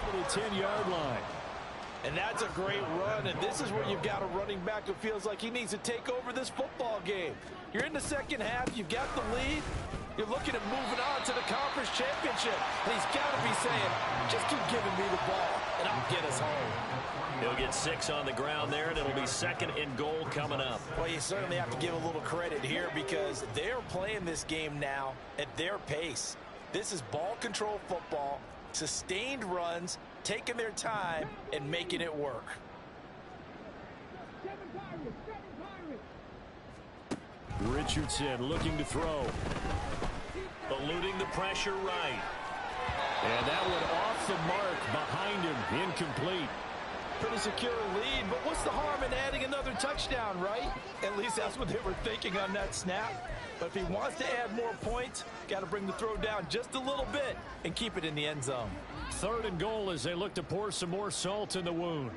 to the 10-yard line. And that's a great run, and this is where you've got a running back who feels like he needs to take over this football game. You're in the second half, you've got the lead, you're looking at moving on to the conference championship, and he's got to be saying, just keep giving me the ball, and I'll get us home. He'll get 6 on the ground there, and it'll be second and goal coming up. Well, you certainly have to give a little credit here because they're playing this game now at their pace. This is ball control football, sustained runs, taking their time and making it work. Richardson looking to throw. Eluding the pressure right. And that one off the mark behind him, incomplete. Pretty secure lead, but what's the harm in adding another touchdown, right? At least that's what they were thinking on that snap. But if he wants to add more points, got to bring the throw down just a little bit and keep it in the end zone. Third and goal as they look to pour some more salt in the wound.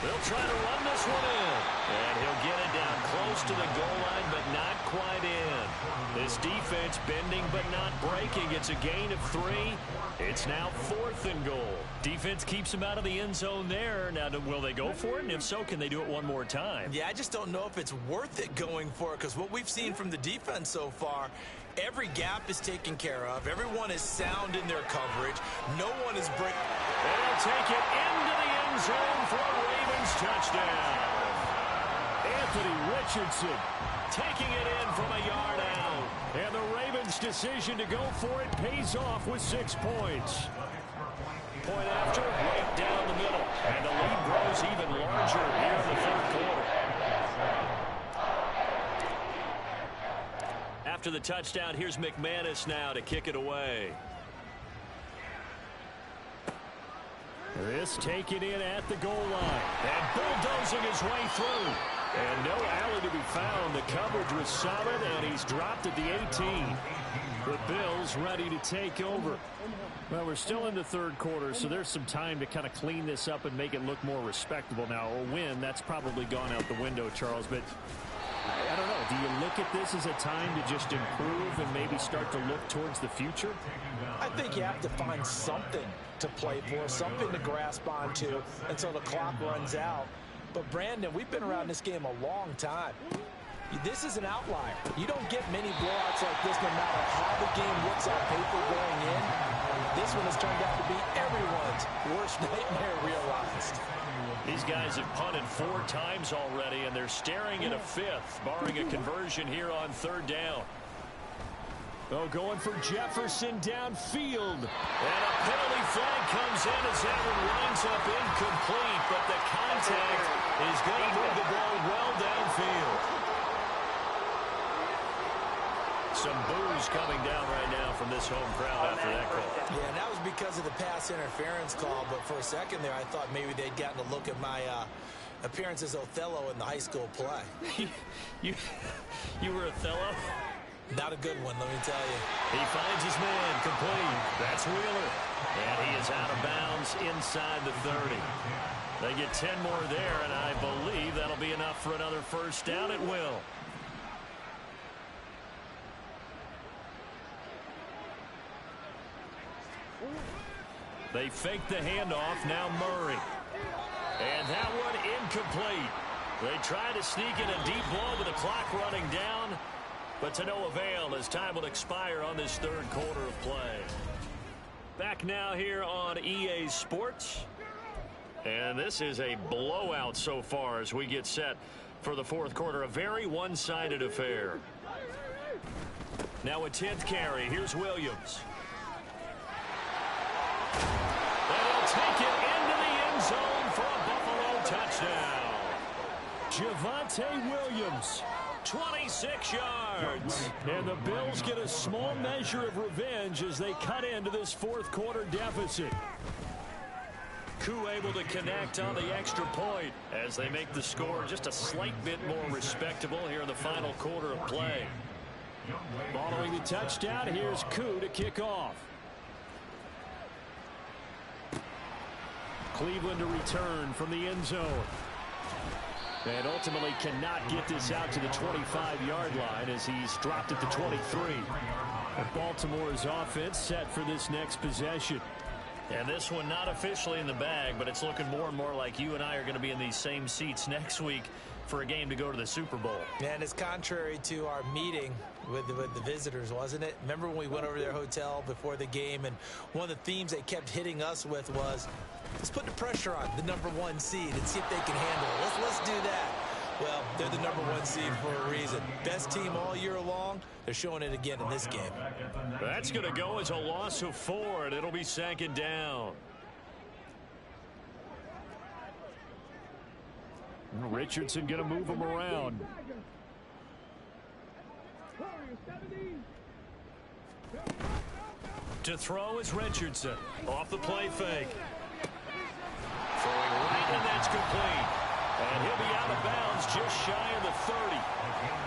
They'll try to run this one in. And he'll get it down close to the goal line, but not quite in. This defense bending but not breaking. It's a gain of 3. It's now 4th and goal. Defense keeps him out of the end zone there. Now, will they go for it? And if so, can they do it one more time? Yeah, I just don't know if it's worth it going for it because what we've seen from the defense so far, every gap is taken care of. Everyone is sound in their coverage. No one is breaking. They'll take it into the end zone for a Ravens touchdown. Anthony Richardson taking it in from a yard out. And the Ravens' decision to go for it pays off with 6 points. Point after, right down the middle. And the lead grows even larger here in the third quarter. After the touchdown, here's McManus now to kick it away. This taken in at the goal line. And bulldozing his way through. And no alley to be found. The coverage was solid, and he's dropped at the 18. The Bills ready to take over. Well, we're still in the third quarter, so there's some time to kind of clean this up and make it look more respectable now. A win, that's probably gone out the window, Charles. But I don't know. Do you look at this as a time to just improve and maybe start to look towards the future? I think you have to find something to play for, something to grasp onto until the clock runs out. But, Brandon, we've been around this game a long time. This is an outlier. You don't get many blowouts like this no matter how the game looks on paper going in. This one has turned out to be everyone's worst nightmare realized. These guys have punted 4 times already, and they're staring at a 5th, barring a conversion here on 3rd down. Oh, going for Jefferson downfield. And a penalty flag comes in as that one winds up incomplete, but the contact is going to move the ball well downfield. Some boos coming down right now from this home crowd after that call. Yeah, and that was because of the pass interference call, but for a second there I thought maybe they'd gotten a look at my appearance as Othello in the high school play. You were Othello? Not a good one, let me tell you. He finds his man complete. That's Wheeler. And he is out of bounds inside the 30. They get 10 more there, and I believe that'll be enough for another first down. It will. They fake the handoff. Now Murray. And that one incomplete. They try to sneak in a deep ball with the clock running down, but to no avail as time will expire on this 3rd quarter of play. Back now here on EA Sports. And this is a blowout so far as we get set for the 4th quarter. A very one-sided affair. Now a 10th carry. Here's Williams. And he'll take it into the end zone for a Buffalo touchdown. Javonte Williams. 26 yards. And the Bills get a small measure of revenge as they cut into this 4th quarter deficit. Koo able to connect on the extra point as they make the score just a slight bit more respectable here in the final quarter of play. Following the touchdown, here's Koo to kick off. Cleveland to return from the end zone. And ultimately cannot get this out to the 25-yard line as he's dropped at the 23. And Baltimore's offense set for this next possession. And this one not officially in the bag, but it's looking more and more like you and I are going to be in these same seats next week for a game to go to the Super Bowl. And it's contrary to our meeting with the visitors, wasn't it? Remember when we went over to their hotel before the game, and one of the themes they kept hitting us with was, let's put the pressure on the #1 seed and see if they can handle it. Let's do that. Well, they're the #1 seed for a reason. Best team all year long. They're showing it again in this game. That's going to go as a loss of 4, and it'll be 2nd down. Richardson going to move him around. To throw is Richardson. Off the play fake. Throwing right, and that's complete. And he'll be out of bounds just shy of the 30.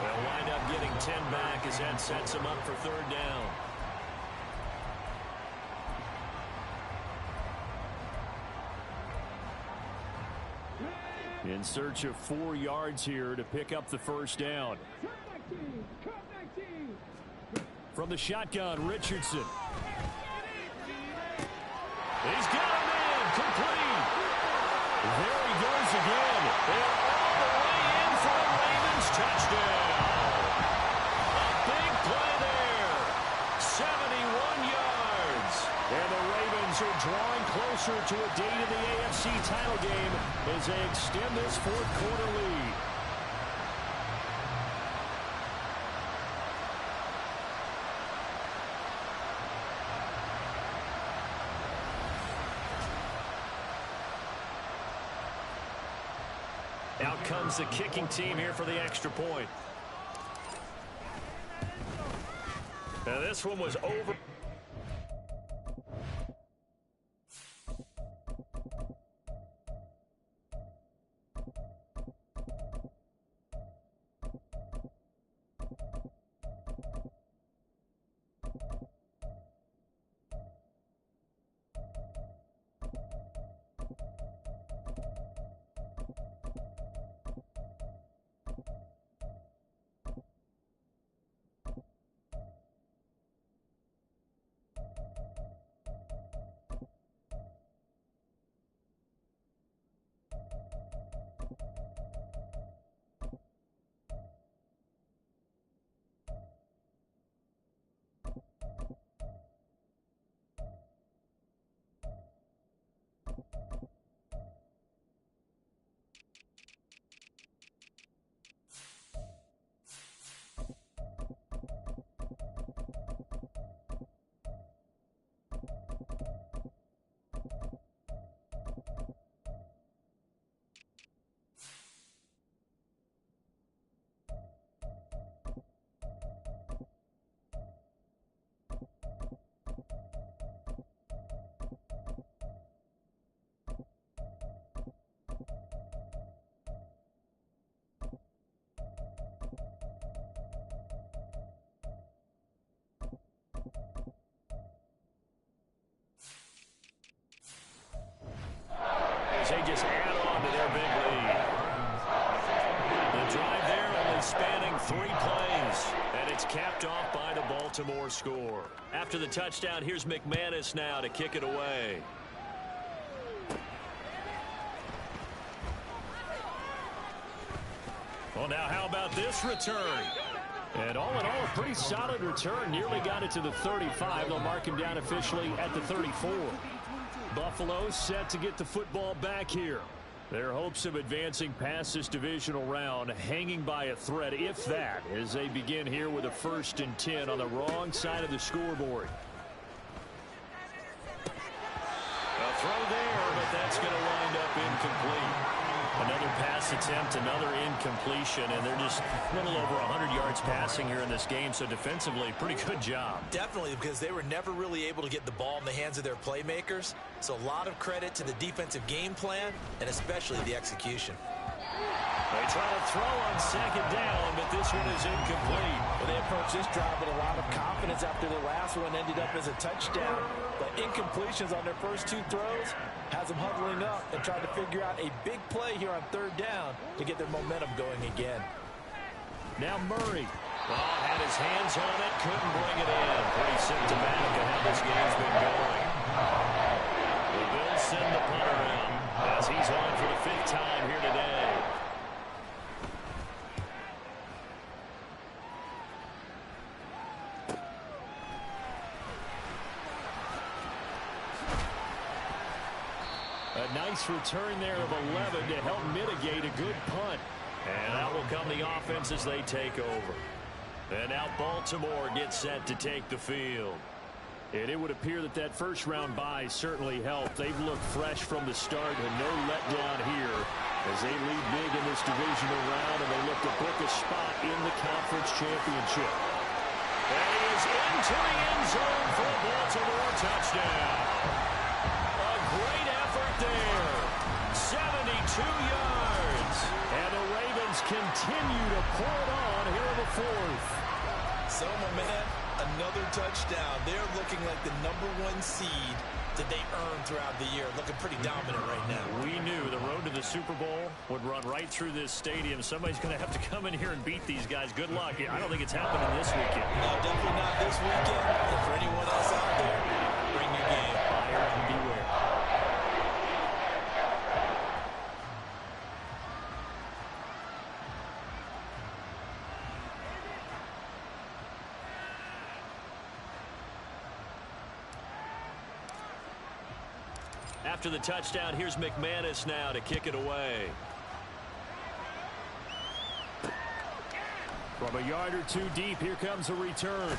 They'll wind up getting 10 back as that sets him up for 3rd down. In search of 4 yards here to pick up the first down. From the shotgun, Richardson. He's got him in. Complete. There he goes again. They're all the way in for a Ravens touchdown. A big play there. 71 yards. And the Ravens are drawing closer to a date in the AFC title game as they extend this 4th quarter lead. Out comes the kicking team here for the extra point. Now this one was over. capped off by the Baltimore score. After the touchdown, here's McManus now to kick it away. Well, now how about this return? And all in all, a pretty solid return. Nearly got it to the 35. They'll mark him down officially at the 34. Buffalo set to get the football back here. Their hopes of advancing past this divisional round hanging by a thread, if that, as they begin here with a 1st and 10 on the wrong side of the scoreboard. A throw there, but that's going to wind up incomplete. Another pass attempt, another incompletion, and they're just a little over 100 yards passing here in this game, so defensively, pretty good job. Definitely, because they were never really able to get the ball in the hands of their playmakers, so a lot of credit to the defensive game plan and especially the execution. They try to throw on 2nd down, but this one is incomplete. Well, they approached this drive with a lot of confidence after their last one ended up as a touchdown. But incompletions on their first 2 throws has them huddling up and trying to figure out a big play here on 3rd down to get their momentum going again. Now Murray. Well, had his hands on it, couldn't bring it in. Pretty symptomatic of how this game's been going. The Bills send the punter out as he's on for the 5th time here today. A nice return there of 11 to help mitigate a good punt. And that will come the offense as they take over. And now Baltimore gets set to take the field. And it would appear that that 1st-round bye certainly helped. They've looked fresh from the start and no letdown here as they lead big in this divisional round, and they look to book a spot in the conference championship. And he is into the end zone for a Baltimore touchdown. A great effort there. 72 yards. And the Ravens continue to pour it on here in the 4th. So, my man, another touchdown. They're looking like the #1 seed that they earned throughout the year. Looking pretty dominant right now. We knew the road to the Super Bowl would run right through this stadium. Somebody's going to have to come in here and beat these guys. Good luck. I don't think it's happening this weekend. No, definitely not this weekend. And for anyone else out there, bring your game. Buyer beware. After the touchdown, here's McManus now to kick it away. From a yard or 2 deep, here comes a return.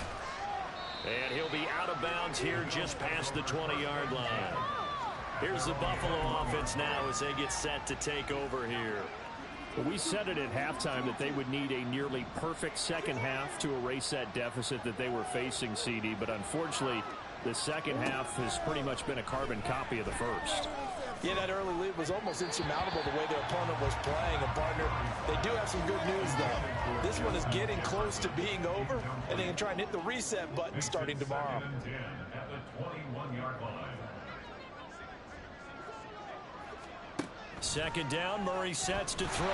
And he'll be out of bounds here just past the 20-yard line. Here's the Buffalo offense now as they get set to take over here. Well, we said it at halftime that they would need a nearly perfect second half to erase that deficit that they were facing, CD, but unfortunately, the second half has pretty much been a carbon copy of the first. Yeah, that early lead was almost insurmountable the way their opponent was playing. And, partner, they do have some good news, though. This one is getting close to being over, and they can try and hit the reset button starting tomorrow. At the 21-yard line. 2nd down, Murray sets to throw.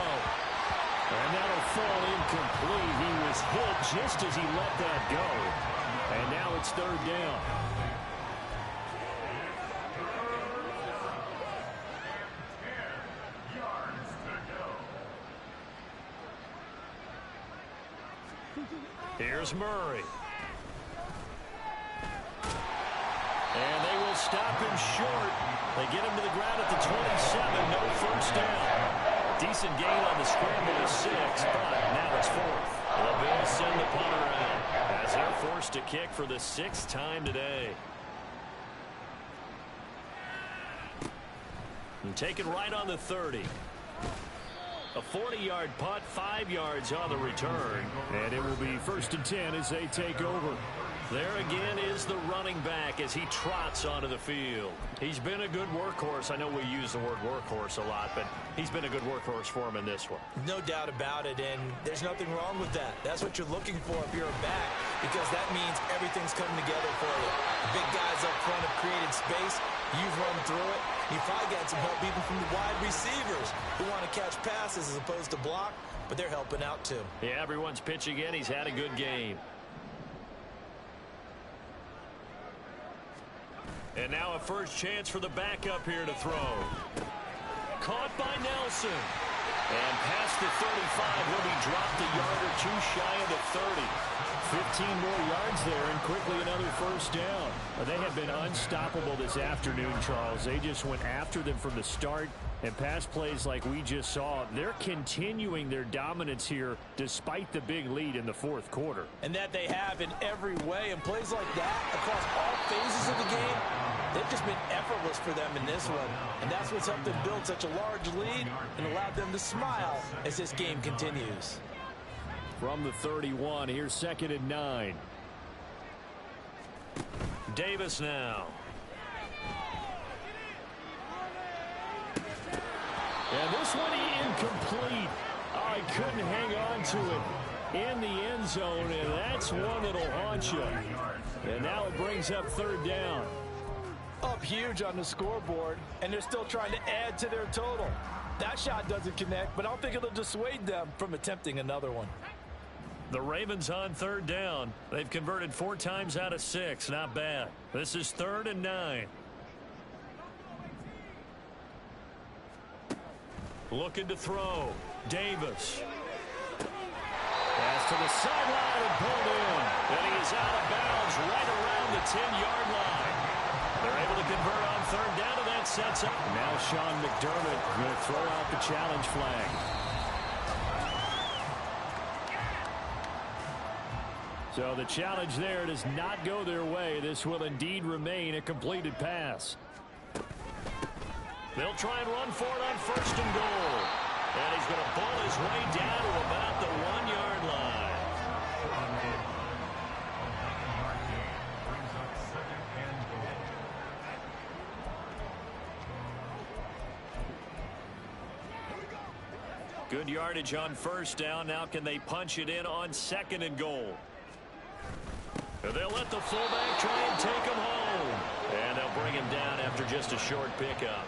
And that'll fall incomplete. He was hit just as he let that go. And now it's 3rd down. Here's Murray. And they will stop him short. They get him to the ground at the 27. No 1st down. Decent gain on the scramble is 6, but now it's 4th. The Bills send the punter out as they're forced to kick for the 6th time today. And taken right on the 30. A 40-yard punt, 5 yards on the return. And it will be 1st and 10 as they take over. There again is the running back as he trots onto the field. He's been a good workhorse. I know we use the word workhorse a lot, but he's been a good workhorse for him in this one. No doubt about it, and there's nothing wrong with that. That's what you're looking for if you're a back, because that means everything's coming together for you. The big guys up front have created space. You've run through it. You've probably got some help even from the wide receivers who want to catch passes as opposed to block, but they're helping out too. Yeah, everyone's pitching in. He's had a good game. And now a first chance for the backup here to throw. Caught by Nelson. And past the 35 will be dropped a yard or two shy of the 30. 15 more yards there and quickly another first down. They have been unstoppable this afternoon, Charles. They just went after them from the start. And pass plays like we just saw, they're continuing their dominance here despite the big lead in the fourth quarter. And that they have in every way. And plays like that across all phases of the game, they've just been effortless for them in this one. And that's what's helped them build such a large lead and allowed them to smile as this game continues. From the 31, here's 2nd and 9. Davis now. And this one incomplete. Oh, he couldn't hang on to it in the end zone, and that's one that'll haunt you. And now it brings up 3rd down. Up huge on the scoreboard, and they're still trying to add to their total. That shot doesn't connect, but I don't think it'll dissuade them from attempting another one. The Ravens on 3rd down. They've converted 4 times out of 6. Not bad. This is 3rd and 9. Looking to throw. Davis. Pass to the sideline and pulled in. And he is out of bounds right around the 10-yard line. They're able to convert on 3rd down, and that sets up. Now Sean McDermott will throw out the challenge flag. So the challenge there does not go their way. This will indeed remain a completed pass. They'll try and run for it on 1st and goal. And he's going to pull his way down to about the 1-yard line. Good yardage on 1st down. Now can they punch it in on 2nd and goal? And they'll let the fullback try and take him home. And they'll bring him down after just a short pickup.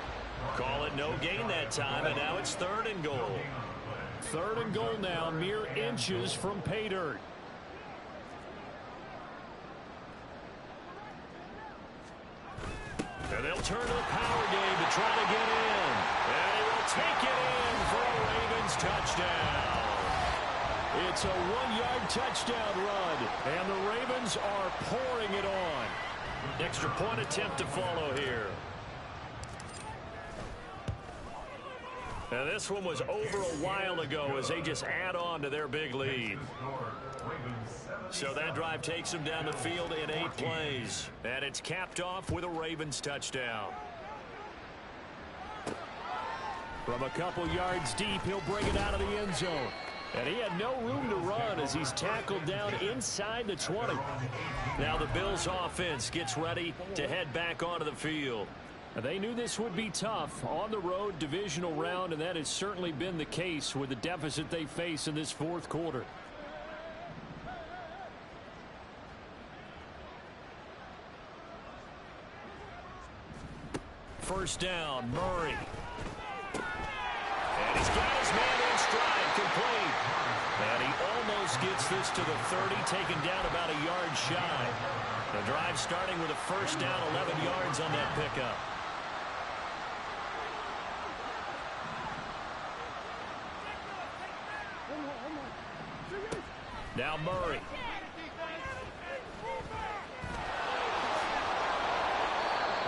Call it no gain that time, and now it's 3rd and goal. 3rd and goal now, mere inches from pay dirt. And they'll turn to the power game to try to get in. And he will take it in for a Ravens touchdown. It's a 1-yard touchdown run, and the Ravens are pouring it on. Extra point attempt to follow here. And this one was over a while ago as they just add on to their big lead. So that drive takes them down the field in 8 plays. And it's capped off with a Ravens touchdown. From a couple yards deep, he'll bring it out of the end zone. And he had no room to run as he's tackled down inside the 20. Now the Bills offense gets ready to head back onto the field. They knew this would be tough on the road, divisional round, and that has certainly been the case with the deficit they face in this fourth quarter. First down, Murray. And he's got his man in stride, complete. And he almost gets this to the 30, taken down about a yard shy. The drive starting with a first down, 11 yards on that pickup. Now Murray.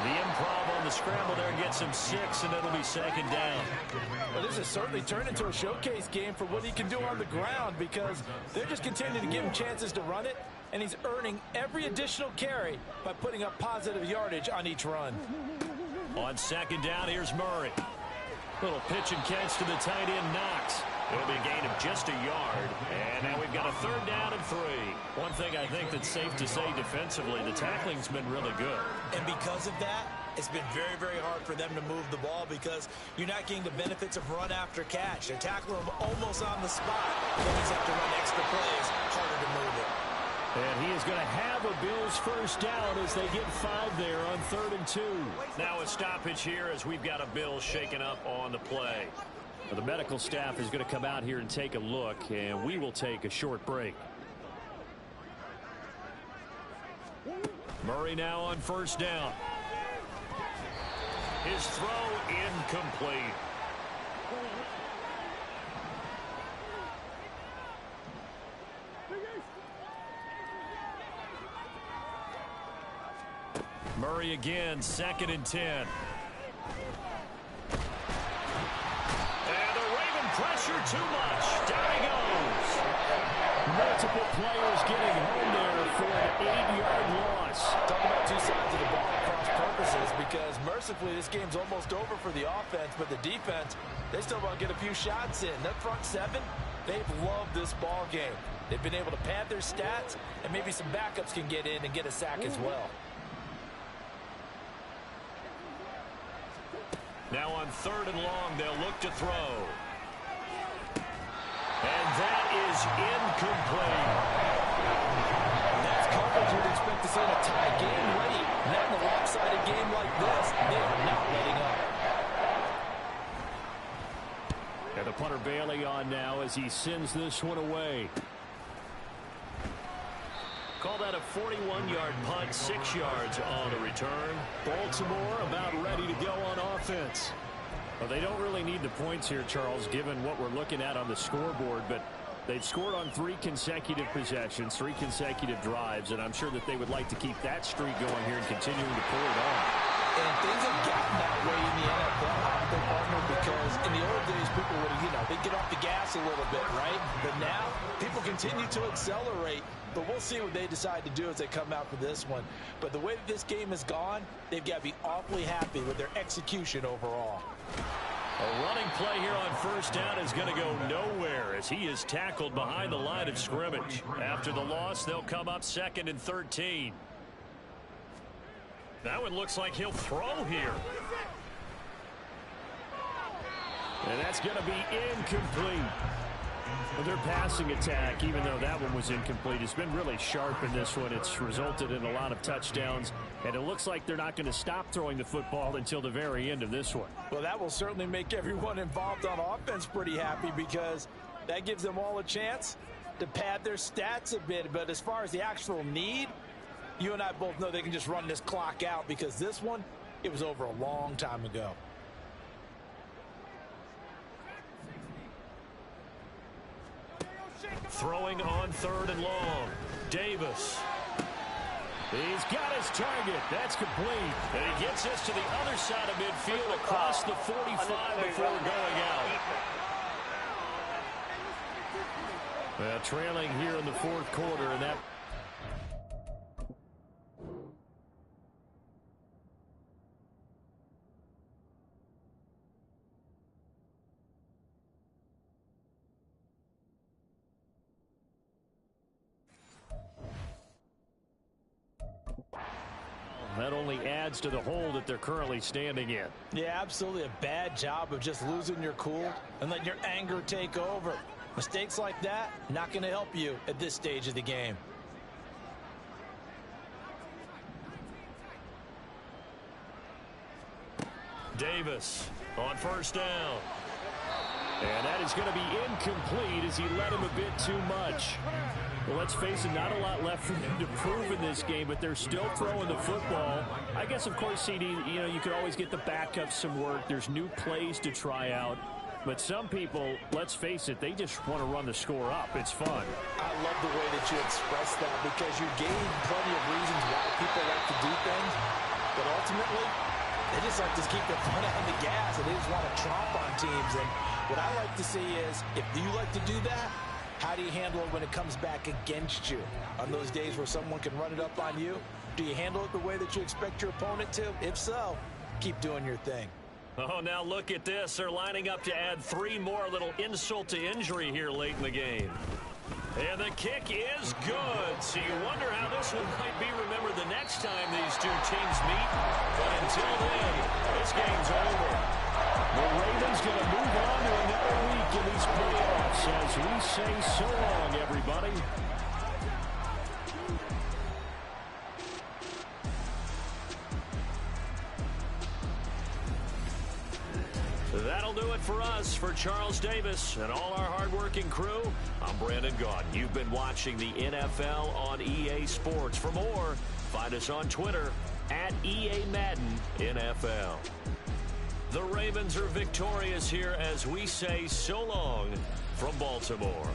The improv on the scramble there gets him 6, and it'll be 2nd down. Well, this has certainly turned into a showcase game for what he can do on the ground because they're just continuing to give him chances to run it, and he's earning every additional carry by putting up positive yardage on each run. On 2nd down, here's Murray. Little pitch and catch to the tight end, Knox. It'll be a gain of just a yard. And now we've got a 3rd down and 3. One thing I think that's safe to say defensively, the tackling's been really good. And because of that, it's been very, very hard for them to move the ball because you're not getting the benefits of run after catch. They tackle him almost on the spot. Then he's have to run extra plays, harder to move it. And he is going to have a Bills first down as they get 5 there on 3rd and 2. Now a stoppage here as we've got a Bills shaken up on the play. The medical staff is going to come out here and take a look, and we will take a short break. Murray now on first down. His throw incomplete. Murray again, 2nd and 10. And the Raven pressure too much. Down he goes. Multiple players getting home there for an 8-yard loss. Talk about two sides of the ball at cross purposes, because mercifully this game's almost over for the offense, but the defense, they still want to get a few shots in. That front seven, they've loved this ball game. They've been able to pad their stats, and maybe some backups can get in and get a sack as well. Now on 3rd and long, they'll look to throw. And that is incomplete. That's coverage you'd expect to see in a tie game late. Not in a lopsided game like this. They are not letting up. And the punter Bailey on now as he sends this one away. Call that a 41-yard punt, 6 yards on the return. Baltimore about ready to go on offense. Well, they don't really need the points here, Charles, given what we're looking at on the scoreboard, but they've scored on 3 consecutive possessions, 3 consecutive drives, and I'm sure that they would like to keep that streak going here and continuing to pull it on. And things have gotten that way in the NFL, haven't they, partner? Because in the old days, people would, they'd get off the gas a little bit, right? But now, people continue to accelerate. But we'll see what they decide to do as they come out for this one. But the way that this game has gone, they've got to be awfully happy with their execution overall. A running play here on 1st down is going to go nowhere as he is tackled behind the line of scrimmage. After the loss, they'll come up 2nd and 13. That one looks like he'll throw here. And that's going to be incomplete. Well, their passing attack, even though that one was incomplete, has been really sharp in this one. It's resulted in a lot of touchdowns, and it looks like they're not going to stop throwing the football until the very end of this one. Well, that will certainly make everyone involved on offense pretty happy, because that gives them all a chance to pad their stats a bit. But as far as the actual need, you and I both know they can just run this clock out, because this one, it was over a long time ago. Throwing on 3rd and long. Davis. He's got his target. That's complete. And he gets us to the other side of midfield across the 45 before going out. Trailing here in the 4th quarter, and that... That only adds to the hole that they're currently standing in. Yeah, absolutely a bad job of just losing your cool and letting your anger take over. Mistakes like that, not going to help you at this stage of the game. Davis on 1st down. And that is going to be incomplete as he led him a bit too much. Well, let's face it, not a lot left for them to prove in this game, but they're still throwing the football. I guess, of course, CD, you could always get the backups some work. There's new plays to try out. But some people, let's face it, they just want to run the score up. It's fun. I love the way that you express that, because you gave plenty of reasons why people like to do things. But ultimately, they just like to keep their foot on the gas, and they just want to tromp on teams. And what I like to see is, if you like to do that, how do you handle it when it comes back against you? On those days where someone can run it up on you, do you handle it the way that you expect your opponent to? If so, keep doing your thing. Oh, now look at this. They're lining up to add 3 more, little insult to injury here late in the game. And the kick is good. So you wonder how this one might be remembered the next time these two teams meet. But until then, this game's over. The Ravens going to move on to another week in these playoffs as we say so long, everybody. That'll do it for us. For Charles Davis and all our hardworking crew, I'm Brandon Gaudin. You've been watching the NFL on EA Sports. For more, find us on Twitter @EA Madden NFL. The Ravens are victorious here as we say so long from Baltimore.